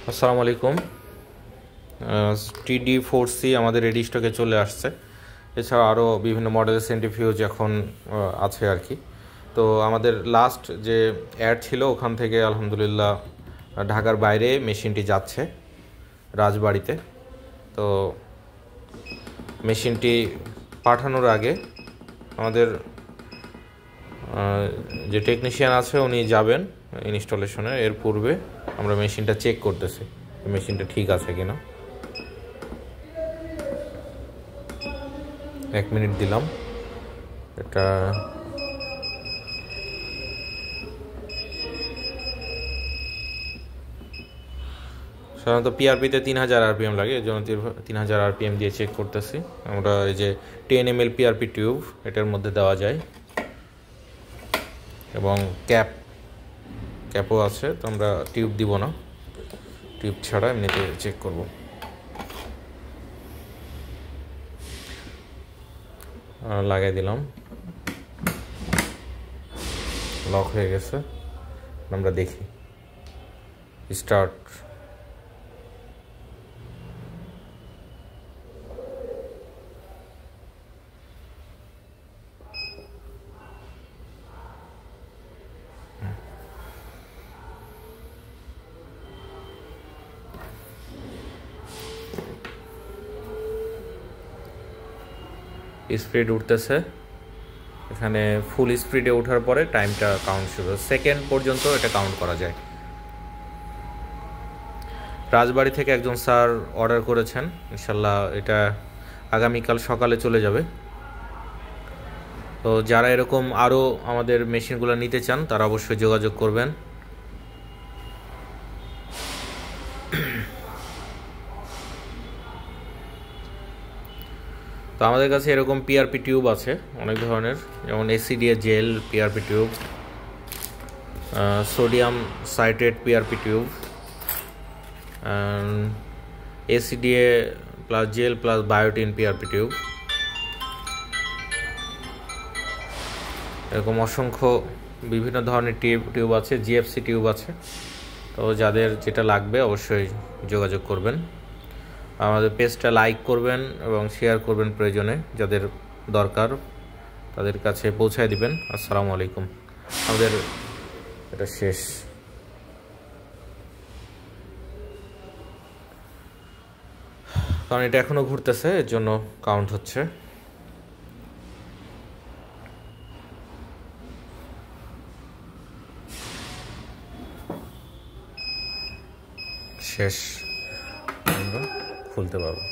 আসসালামু আলাইকুম। TD4C আমাদের রেডি স্টকে চলে আসছে। এছাড়া আরও বিভিন্ন মডেলের সেন্ট্রিফিউজ এখন আছে আর কি। তো আমাদের লাস্ট যে অ্যাড ছিল ওখান থেকে আলহামদুলিল্লাহ ঢাকার বাইরে মেশিনটি যাচ্ছে রাজবাড়িতে। তো মেশিনটি পাঠানোর আগে আমাদের যে টেকনিশিয়ান আছে উনি যাবেন ইনস্টলেশনে। এর পূর্বে আমরা মেশিনটা চেক করতেছি মেশিনটা ঠিক আছে কিনা। 1 মিনিট দিলাম। এটা সাধারণত পিআরপিতে 3000 RPM লাগে, এর জন্য 3000 RPM দিয়ে চেক করতেছি আমরা। এই যে 10 ml পিআরপি টিউব এটার মধ্যে দেওয়া যায় এবং ক্যাপও আছে। তো আমরা টিউব দিব না, টিউব ছাড়া এমনিতে চেক করব। লাগাই দিলাম, লক হয়ে গেছে। আমরা দেখি স্টার্ট। স্পিড উঠতেছে, এখানে ফুল স্পিডে ওঠার পরে টাইমটা কাউন্ট শুরু, সেকেন্ড পর্যন্ত এটা কাউন্ট করা যায়। রাজবাড়ি থেকে একজন স্যার অর্ডার করেছেন, ইনশাল্লাহ এটা আগামীকাল সকালে চলে যাবে। তো যারা এরকম আরও আমাদের মেশিনগুলো নিতে চান তারা অবশ্যই যোগাযোগ করবেন। তো আমাদের কাছে এরকম পিআরপি টিউব আছে অনেক ধরনের, যেমন ACDA gel PRP tube, sodium citrate PRP tube, ACDA plus gel plus biotin PRP tube, এরকম অসংখ্য বিভিন্ন ধরনের টিউব আছে। জিএফসি টিউব আছে। তো যাদের যেটা লাগবে অবশ্যই যোগাযোগ করবেন। আমাদের পেজটা লাইক করবেন এবং শেয়ার করবেন, প্রয়োজনে যাদের দরকার তাদের কাছে পৌঁছায় দিবেন। আসসালামু আলাইকুম। আমাদের এটা শেষ। কারণ এটা এখনও ঘুরতেছে, এর জন্য কাউন্ট হচ্ছে। শেষ, আমরা খুলতে পারবো।